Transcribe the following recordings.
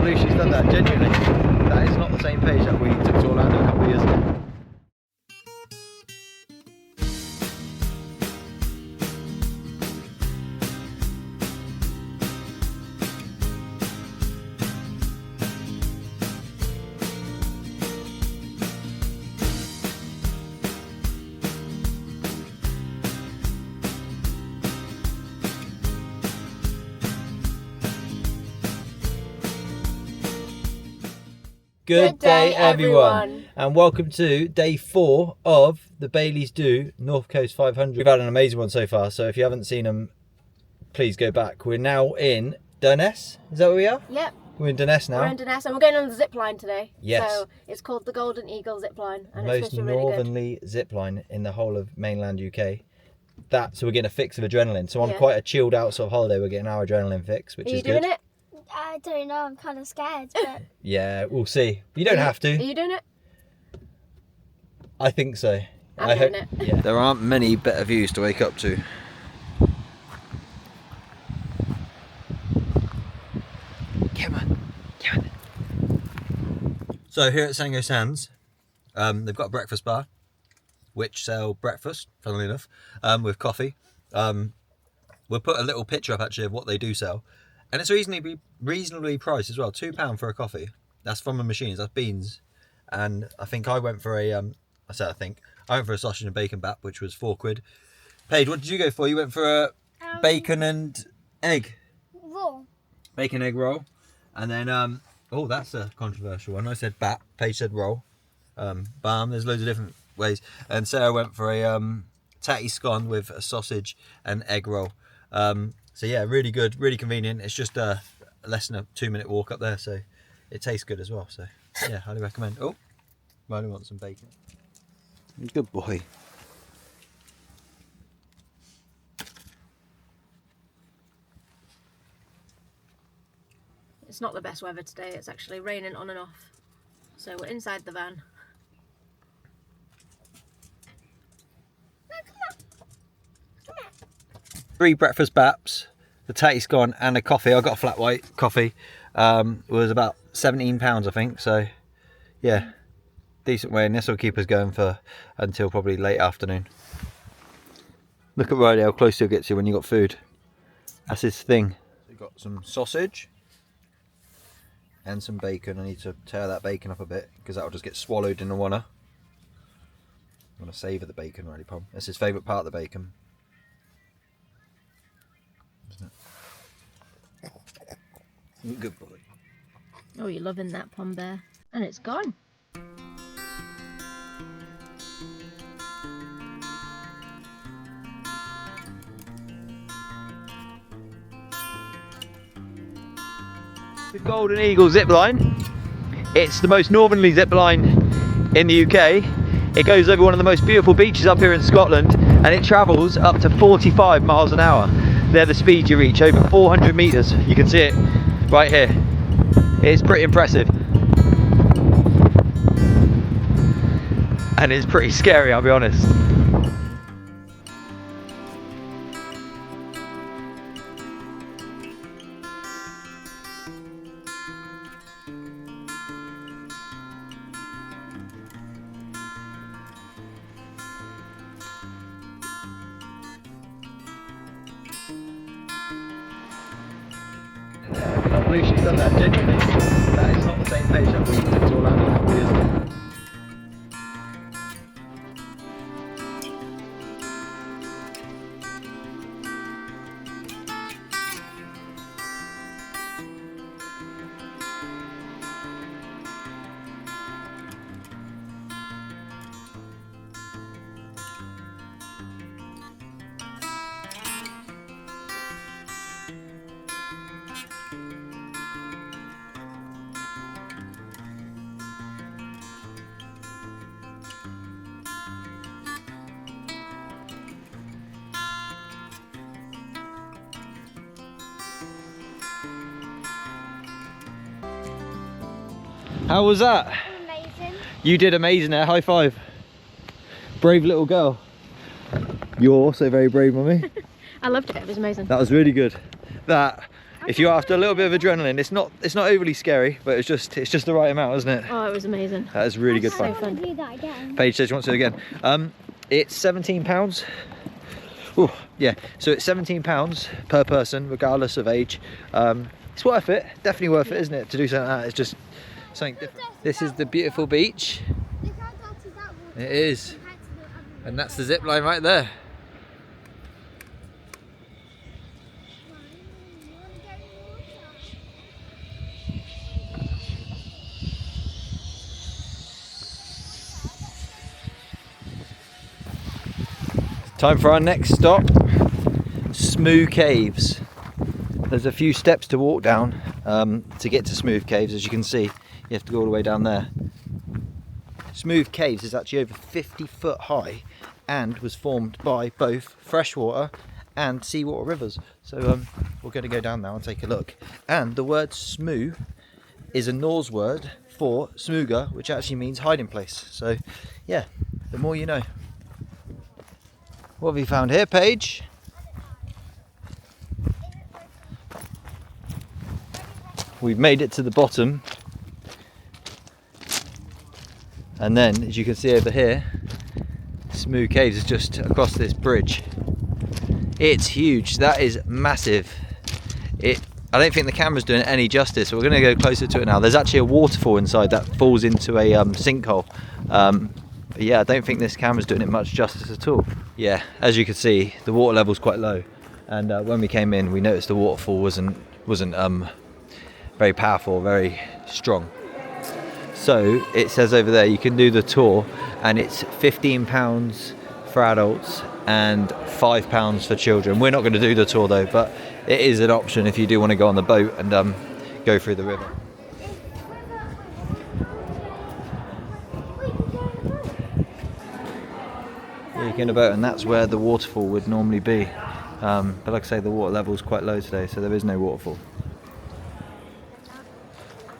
believe she's done that, genuinely. That is not the same page that we took to Orlando a couple of years ago. Good day everyone, and welcome to day 4 of the Baillies Do North Coast 500. We've had an amazing one so far, so if you haven't seen them, please go back. We're now in Durness, is that where we are? Yep. We're in Durness now. We're in Durness and we're going on the zipline today. Yes. So it's called the Golden Eagle Zipline. And Most it's supposed to be really northerly zipline in the whole of mainland UK. So we're getting a fix of adrenaline. So on Yeah. quite a chilled out sort of holiday, we're getting our adrenaline fix, which good. is good. Are you doing it? I don't know, I'm kind of scared, but... Yeah, we'll see. You don't have to. Are you doing it? I think so. I'm doing it. Yeah. There aren't many better views to wake up to. Come on, come on. So here at Smoo Sands, they've got a breakfast bar, which sell breakfast, funnily enough, with coffee. We'll put a little picture up actually of what they do sell. And it's reasonably priced as well. £2 for a coffee. That's from the machines. That's beans. And I think I went for a I went for a sausage and bacon bap, which was £4. Paige, what did you go for? You went for a bacon and egg. Roll. Bacon egg roll. And then oh, that's a controversial one. I said bap. Paige said roll. Balm. There's loads of different ways. And Sarah went for a tatty scone with a sausage and egg roll. So yeah, really good, really convenient. It's just less than a 2-minute walk up there, so it tastes good as well. So yeah, highly recommend. Oh, Riley wants some bacon. Good boy. It's not the best weather today. It's actually raining on and off. So we're inside the van. Come on. 3 breakfast baps, the tatty scone and a coffee. I got a flat white coffee. It was about £17, I think. So yeah, decent way, and this will keep us going for until probably late afternoon. Look at Riley, how close he'll get to when you got food. That's his thing. We've got some sausage and some bacon. I need to tear that bacon up a bit because that will just get swallowed in the wanna. I want to savour the bacon, Riley Pom. That's his favourite part of the bacon. Good boy. Oh, you're loving that, Pom Bear. And it's gone. The Golden Eagle zipline. It's the most northerly zipline in the UK. It goes over one of the most beautiful beaches up here in Scotland, and it travels up to 45 miles an hour. They're the speeds you reach, over 400 metres. You can see it right here. It's pretty impressive. And it's pretty scary, I'll be honest. I believe she's done that, genuinely. That is not the same page that we took to Orlando a couple of years ago. How was that? Amazing. You did amazing there, high five. Brave little girl. You're also very brave, mummy. I loved it, it was amazing. That was really good. That If you're after a little bit of adrenaline, it's not overly scary, but it's just the right amount, isn't it? Oh, it was amazing. That is really good fun. So fun. Do that again. Paige says she wants to do it again. It's £17. Ooh, yeah, so it's £17 per person, regardless of age. It's worth it, definitely worth it, isn't it? To do something like that, it's just something different. This is the beautiful beach. Look how dirty that water It is, compared to the other one. and that's the zip line right there. You wanna go in the water? Time for our next stop, Smoo Caves. There's a few steps to walk down to get to Smoo Caves. As you can see, you have to go all the way down there. Smoo Caves is actually over 50 foot high and was formed by both freshwater and seawater rivers. So we're going to go down now and take a look. And the word Smoo is a Norse word for smooga, which actually means hiding place. So yeah, the more you know. What have you found here, Paige? We've made it to the bottom, and then as you can see over here, Smoo Caves is just across this bridge. It's huge, that is massive. I don't think the camera's doing it any justice, so we're going to go closer to it now. There's actually a waterfall inside that falls into a sinkhole. But yeah, I don't think this camera's doing it much justice at all. Yeah, as you can see, the water level's quite low, and when we came in, we noticed the waterfall wasn't very powerful, very strong. So it says over there you can do the tour, and it's £15 for adults and £5 for children. We're not going to do the tour though, but it is an option if you do want to go on the boat and go through the river. Yeah, you can go on a boat, and that's where the waterfall would normally be. But like I say, the water level is quite low today, so there is no waterfall.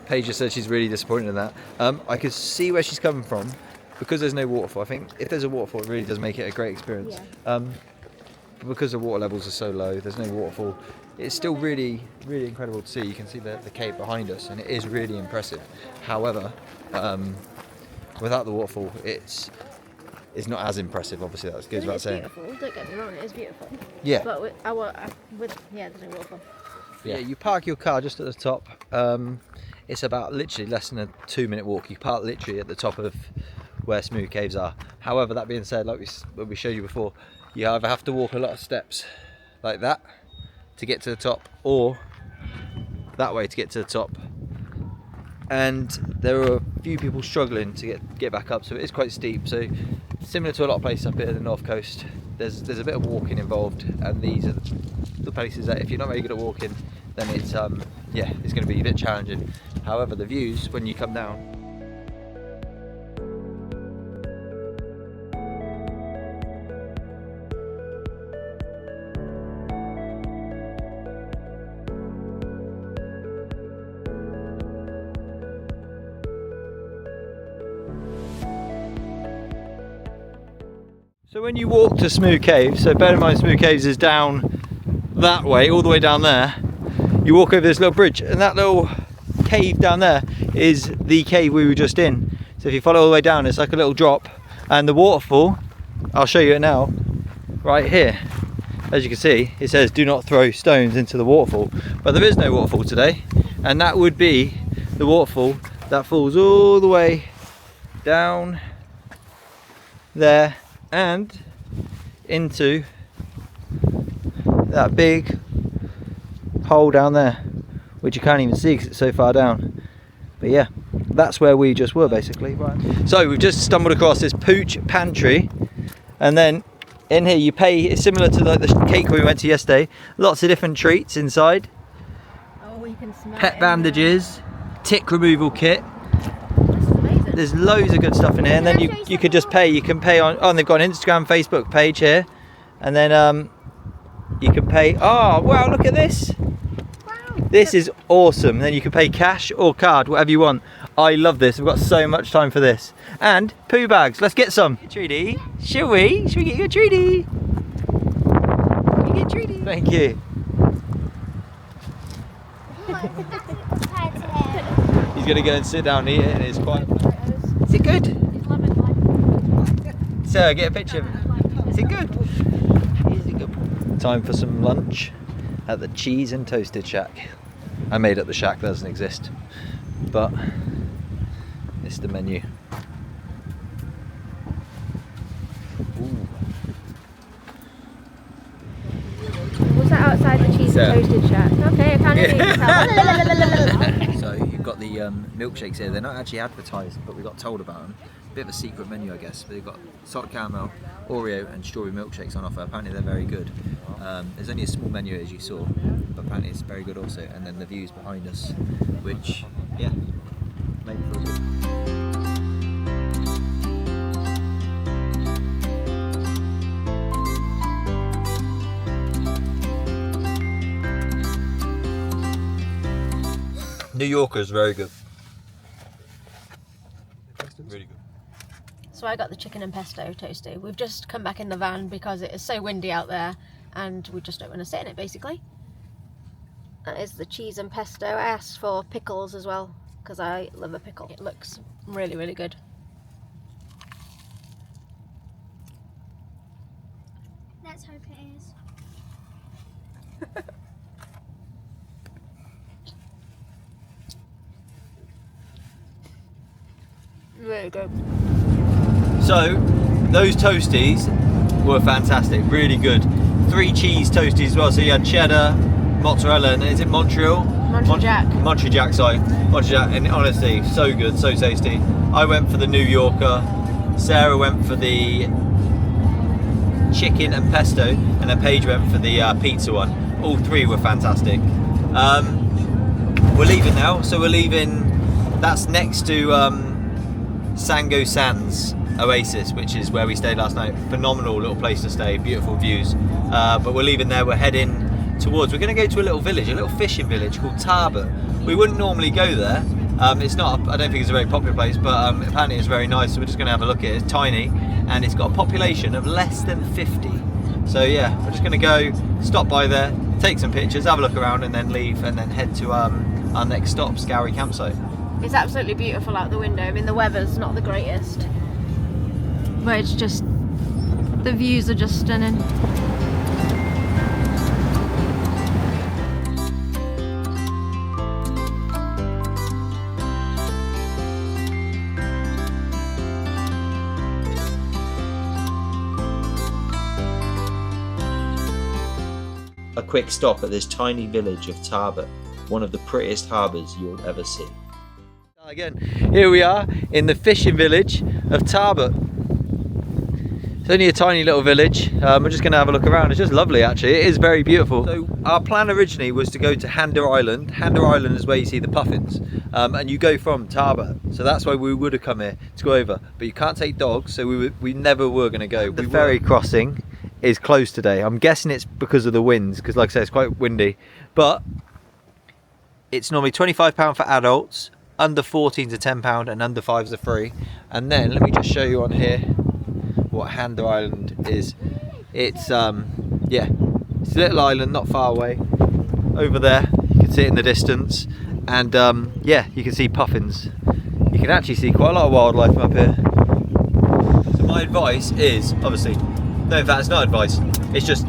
Paige just said she's really disappointed in that. I could see where she's coming from, because there's no waterfall. I think if there's a waterfall, it really does make it a great experience. Yeah. But because the water levels are so low, there's no waterfall. It's still really, really incredible to see. You can see the cave behind us, and it is really impressive. However, without the waterfall, it's not as impressive. Obviously, that goes without saying. It's beautiful. Don't get me wrong, it is beautiful. Yeah. But there's no waterfall. Yeah, you park your car just at the top. It's about literally less than a 2-minute walk. You park literally at the top of where Smoo Caves are. However, that being said, like we showed you before, you either have to walk a lot of steps like that to get to the top, or that way to get to the top. And there are a few people struggling to get back up, so it is quite steep. So similar to a lot of places up here in the North Coast, there's a bit of walking involved, and these are the places that if you're not very good at walking, then it's it's going to be a bit challenging. However, the views when you come down, so when you walk to Smoo Cave, so bear in mind Smoo Caves is down that way, all the way down there. You walk over this little bridge, and that little cave down there is the cave we were just in. So if you follow all the way down, it's like a little drop, and the waterfall, I'll show you it now, right here. As you can see, it says do not throw stones into the waterfall, but there is no waterfall today, and that would be the waterfall that falls all the way down there and into that big hole down there, which you can't even see because it's so far down. But yeah, that's where we just were basically. Right. So we've just stumbled across this pooch pantry, and then in here you pay. It's similar to like the cake we went to yesterday. Lots of different treats inside. Oh, you can smell Pet it bandages, tick removal kit. This is amazing. There's loads of good stuff in here, and then you could just pay. You can pay on. Oh, and they've got an Instagram, Facebook page here, and then you can pay. Oh wow, look at this. This is awesome. Then you can pay cash or card, whatever you want. I love this. We've got so much time for this. And poo bags. Let's get some. Treaty. Shall we? Shall we get you a treaty? Can you get a treaty? Thank you. Compared to him. He's gonna go and sit down and eat it, and it's quite. Is it good? Sarah, get a picture of it. Is it good? Is it good? Time for some lunch at the Cheese and Toasted Shack. I made up the shack, that doesn't exist, but it's the menu. Ooh. Was that outside the Cheese and Toasted Shack? Okay, I can't even tell. So you've got the milkshakes here. They're not actually advertised, but we got told about them. Bit of a secret menu, I guess. But they've got salted caramel, Oreo, and strawberry milkshakes on offer. Apparently they're very good. There's only a small menu as you saw, but apparently it's very good also. And then the views behind us, which, yeah, maybe feels good. New Yorker is very good. Really good. So I got the chicken and pesto toasty. We've just come back in the van because it is so windy out there and we just don't want to sit in it basically. That is the cheese and pesto. I asked for pickles as well because I love a pickle. It looks really, really good. Let's hope it is. Really good. So, those toasties were fantastic, really good. 3 cheese toasties as well, so you had cheddar, mozzarella, and is it Montreal? Montreal. Montreal, and honestly, so good, so tasty. I went for the New Yorker, Sarah went for the chicken and pesto, and then Paige went for the pizza one. All 3 were fantastic. We're leaving now, so we're leaving, that's next to Sango Sands Oasis, which is where we stayed last night. Phenomenal little place to stay, beautiful views. But we're leaving there, we're heading towards, we're going to go to a little village, a little fishing village called Tarbet. We wouldn't normally go there. It's not, I don't think it's a very popular place, but apparently it's very nice, so we're just going to have a look at it. It's tiny, and it's got a population of less than 50. So yeah, we're just going to go, stop by there, take some pictures, have a look around, and then leave, and then head to our next stop, Scourie Campsite. It's absolutely beautiful out the window. I mean, the weather's not the greatest, but it's just, the views are just stunning. A quick stop at this tiny village of Tarbet, one of the prettiest harbours you'll ever see. Again, here we are in the fishing village of Tarbet. It's only a tiny little village. We're just going to have a look around. It's just lovely actually, it is very beautiful. So our plan originally was to go to Hander Island. Hander Island is where you see the puffins, and you go from Tarbet. So that's why we would have come here to go over, but you can't take dogs, so we never were going to go. The ferry crossing is closed today. I'm guessing it's because of the winds, because like I said, it's quite windy, but it's normally £25 for adults, under 14 to £10, and under 5s are free. And then let me just show you on here what Hander Island is. It's yeah, it's a little island not far away. Over there, you can see it in the distance, and yeah, you can see puffins. You can actually see quite a lot of wildlife from up here. So my advice is, obviously, no, in fact it's not advice, it's just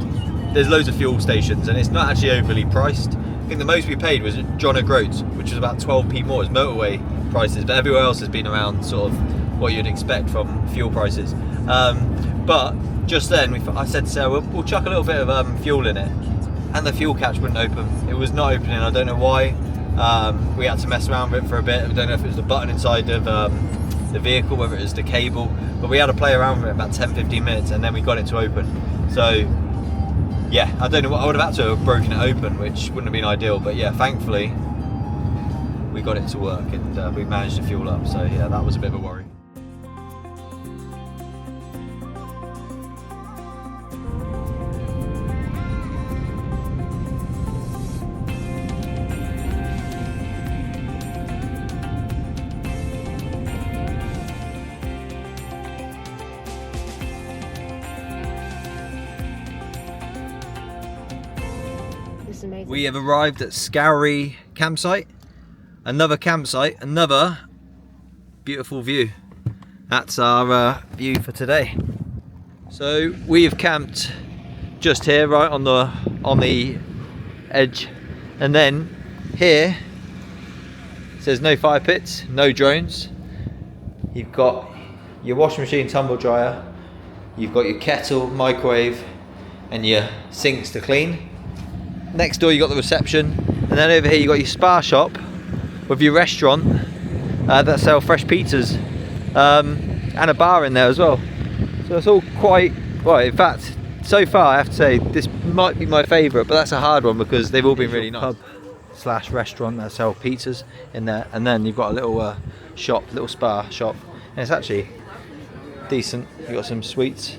there's loads of fuel stations and it's not actually overly priced. I think the most we paid was at John O'Groats, which was about 12p more as motorway prices, but everywhere else has been around sort of what you'd expect from fuel prices. But just then I said to Sarah, we'll chuck a little bit of fuel in it, and the fuel catch wouldn't open. It was not opening, I don't know why. We had to mess around with it for a bit. I don't know if it was the button inside of the vehicle, whether it was the cable, but we had to play around with it about 10-15 minutes and then we got it to open. So yeah, I don't know what I would have had to have broken it open, which wouldn't have been ideal, but yeah, thankfully we got it to work and we managed to fuel up. So yeah, that was a bit of a worry. Amazing. We have arrived at Scourie campsite. Another campsite, another beautiful view. That's our view for today. So we have camped just here, right on the edge, and then here it says no fire pits, no drones. You've got your washing machine, tumble dryer, you've got your kettle, microwave, and your sinks to clean. Next door you got the reception, and then over here you got your spa shop with your restaurant that sell fresh pizzas, and a bar in there as well. So it's all quite, well, in fact, so far I have to say this might be my favourite, but that's a hard one because they've all been really nice. Pub slash restaurant that sell pizzas in there, and then you've got a little shop, little spa shop, and it's actually decent. You've got some sweets,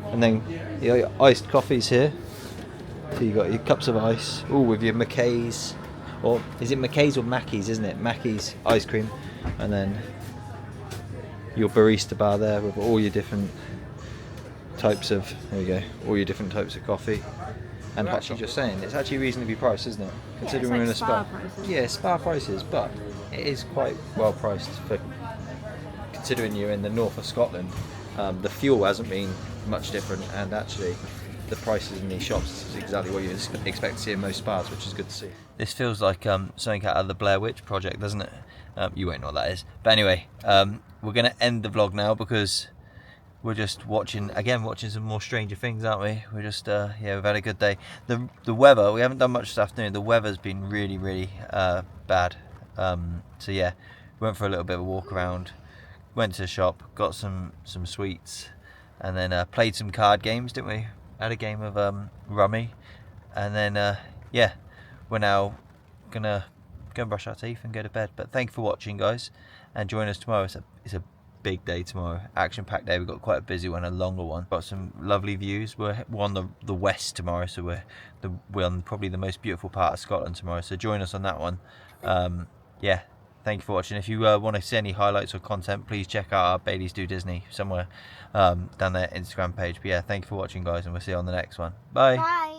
and then you got your iced coffees here. So you've got your cups of ice, all with your Mackay's, or is it Mackay's or Mackey's, isn't it? Mackey's ice cream, and then your barista bar there with all your different types of, there you go, all your different types of coffee. And actually just saying, it's actually reasonably priced, isn't it? Considering we're in a spa. Prices. Yeah, spa prices, but it is quite well priced for considering you're in the north of Scotland. The fuel hasn't been much different, and actually the prices in these shops is exactly what you expect to see in most spas, which is good to see. This feels like something out of the Blair Witch Project, doesn't it? You won't know what that is. But anyway, we're going to end the vlog now because we're just watching some more Stranger Things, aren't we? We're just, yeah, we've had a good day. The weather, we haven't done much this afternoon. The weather's been really, really bad. So yeah, went for a little bit of a walk around, went to the shop, got some sweets, and then played some card games, didn't we? Had a game of rummy, and then yeah, we're now gonna go and brush our teeth and go to bed. But thank you for watching, guys, and join us tomorrow. It's a big day tomorrow, action-packed day. We've got quite a busy one, a longer one. Got some lovely views. We're on the west tomorrow, so we're on probably the most beautiful part of Scotland tomorrow. So join us on that one. Yeah, thank you for watching. If you want to see any highlights or content, please check out our Baillies Do Disney somewhere down their Instagram page. But yeah, thank you for watching, guys, and we'll see you on the next one. Bye. Bye.